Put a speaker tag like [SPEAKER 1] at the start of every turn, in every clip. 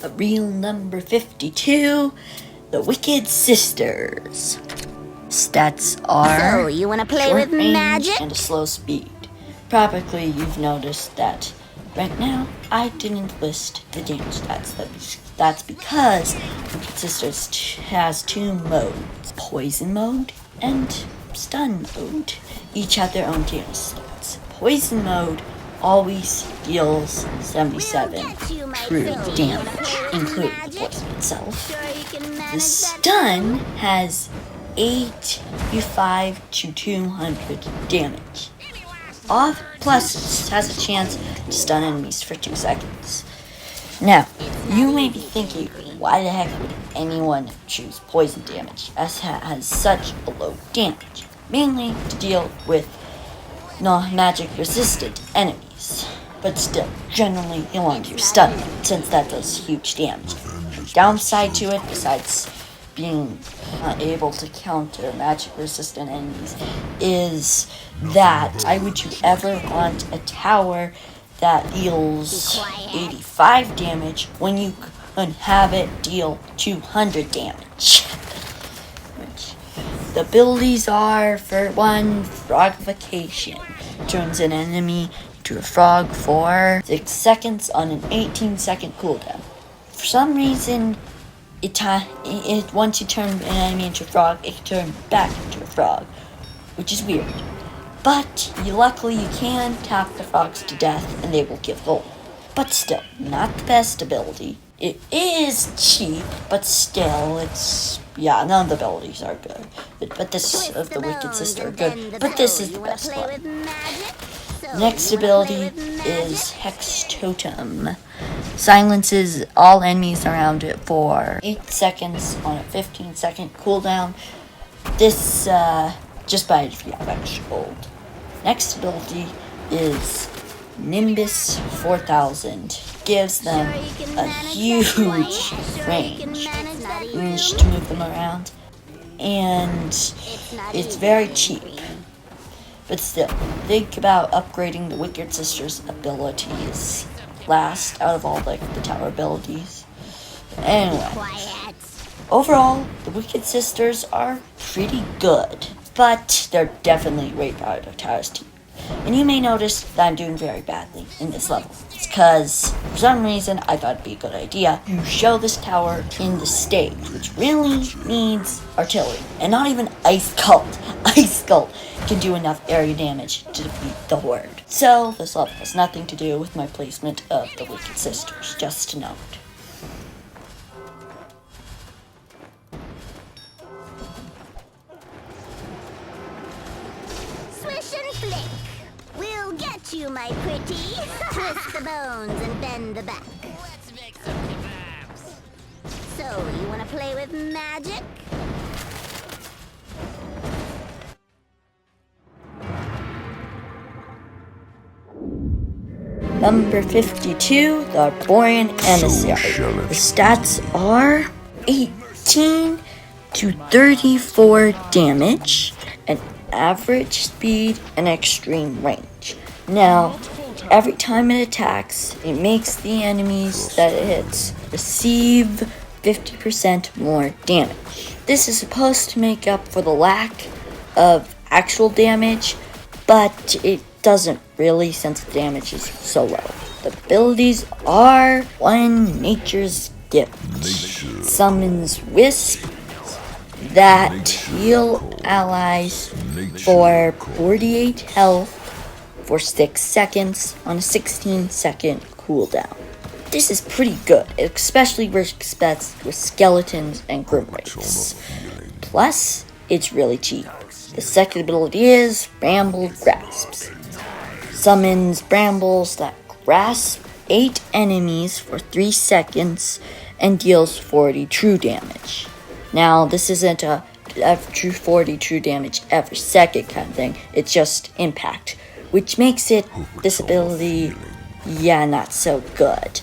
[SPEAKER 1] A real number 52, the Wicked Sisters. Stats are
[SPEAKER 2] So, you wanna play
[SPEAKER 1] short
[SPEAKER 2] with
[SPEAKER 1] range
[SPEAKER 2] magic?
[SPEAKER 1] and a slow speed. Probably you've noticed that right now I didn't list the damage stats. That's because Wicked Sisters has two modes, poison mode and stun mode. Each have their own damage stats. Poison mode always deals 77 true damage, including the poison itself. The stun has 85 to 200 damage. Off plus has a chance to stun enemies for 2 seconds. Now, you may be thinking, why the heck would anyone choose poison damage as it has such a low damage? Mainly to deal with non-magic resistant enemies, but still, generally you want your stun since that does huge damage. The downside to it, besides being able to counter magic resistant enemies, is that why would you ever want a tower that deals 85 damage when you can have it deal 200 damage? The abilities are, for one, Frogification. Turns an enemy into a frog for 6 seconds on an 18-second cooldown. For some reason, once you turn an enemy into a frog, it can turn back into a frog, which is weird. But luckily you can tap the frogs to death and they will give gold. But still, not the best ability. It is cheap, but still, none of the abilities are good. But this of the Wicked Sister are good, but this is the best one. Next ability is Hex Totem. Silences all enemies around it for 8 seconds on a 15-second cooldown. This, just buy it if you have extra gold. Next ability is Nimbus 4000. Gives them a huge range to move them around, and it's very cheap. But still, think about upgrading the Wicked Sisters' abilities last out of all the tower abilities. Anyway, overall, the Wicked Sisters are pretty good, but they're definitely way out of Tower's team. And you may notice that I'm doing very badly in this level. It's because, for some reason, I thought it'd be a good idea to show this tower in the stage, which really needs artillery. And not even Ice Cult. Ice Cult can do enough area damage to defeat the Horde. So, this level has nothing to do with my placement of the Wicked Sisters, just to note.
[SPEAKER 2] Swish and flick. We'll get you, my pretty. Twist the bones and bend the back.
[SPEAKER 3] Let's make some kebabs.
[SPEAKER 2] So, you wanna play with magic?
[SPEAKER 1] Number 52, the Arborean Emissary. The stats are 18 to 34 damage, an average speed, and extreme range. Now, every time it attacks, it makes the enemies that it hits receive 50% more damage. This is supposed to make up for the lack of actual damage, but it doesn't really since the damage is so low. The abilities are 1 Nature's Gift. Summons Wisp that heal allies for 48 health for 6 seconds on a 16-second cooldown. This is pretty good, especially works best with skeletons and grim wraiths. Plus, it's really cheap. The second ability is Bramble Grasps. Summons brambles that grasp 8 enemies for 3 seconds and deals 40 true damage. Now, this isn't a true 40 true damage every second kind of thing, it's just impact, which makes this ability, not so good.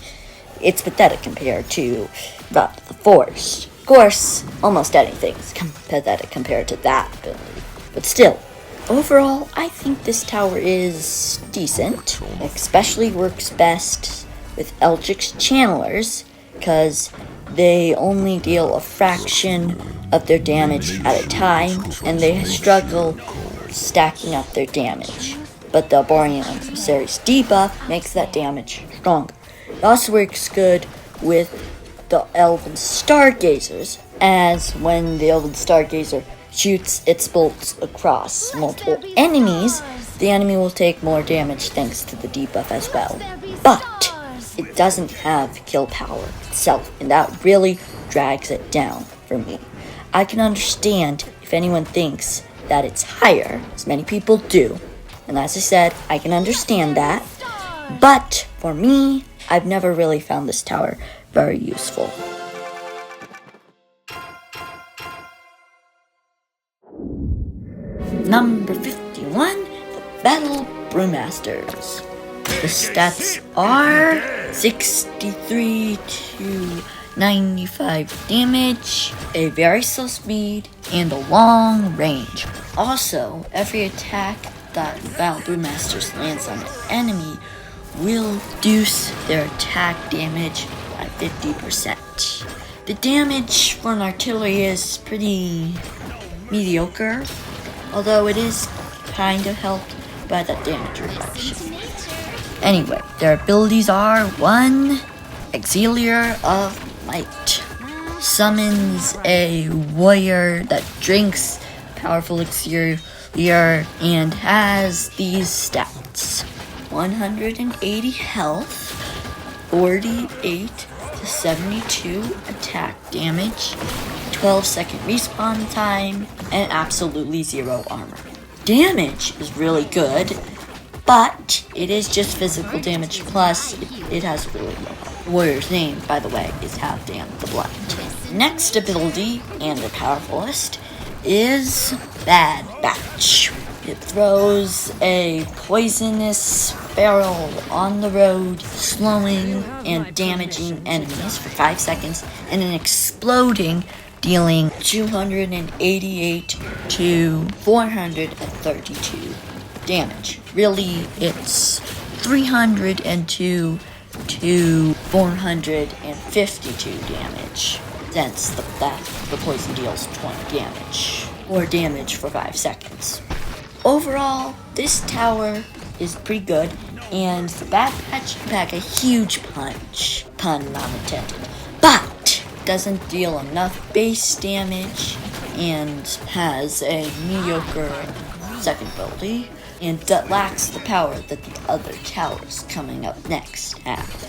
[SPEAKER 1] It's pathetic compared to Rot of the Forest. Of course, almost anything's pathetic compared to that ability, but still. Overall, I think this tower is decent, especially works best with Eldritch Channelers, because they only deal a fraction of their damage at a time, and they struggle stacking up their damage. But the Borean Adversary's debuff makes that damage stronger. It also works good with the Elven Stargazers, as when the Elven Stargazer shoots its bolts across multiple enemies, the enemy will take more damage thanks to the debuff as well. But it doesn't have kill power itself, and that really drags it down for me. I can understand if anyone thinks that it's higher, as many people do, and as I said, I can understand that, but for me, I've never really found this tower very useful. Number 51, the Battle Brewmasters. The stats are 63 to 95 damage, a very slow speed, and a long range. Also, every attack that Battle Brewmasters lands on an enemy will reduce their attack damage by 50%. The damage for an artillery is pretty mediocre, although it is kind of helped by that damage reduction. Anyway, their abilities are 1. Auxiliar of Might. Summons a warrior that drinks powerful auxiliar and has these stats: 180 health, 48 to 72 attack damage, 12-second respawn time, and absolutely 0 armor. Damage is really good, but it is just physical damage, plus it has really low health. The warrior's name, by the way, is Halfdan the Blind. Next ability, and the powerfulest, is Bad Batch. It throws a poisonous barrel on the road, slowing and damaging enemies for 5 seconds, and then exploding, dealing 288 to 432 damage. Really, it's 302 to 452 damage, since the poison deals 20 damage, or damage for 5 seconds. Overall, this tower is pretty good, and the Bad Batch can pack a huge punch, pun not intended, but doesn't deal enough base damage, and has a mediocre second ability, and that lacks the power that the other towers coming up next have.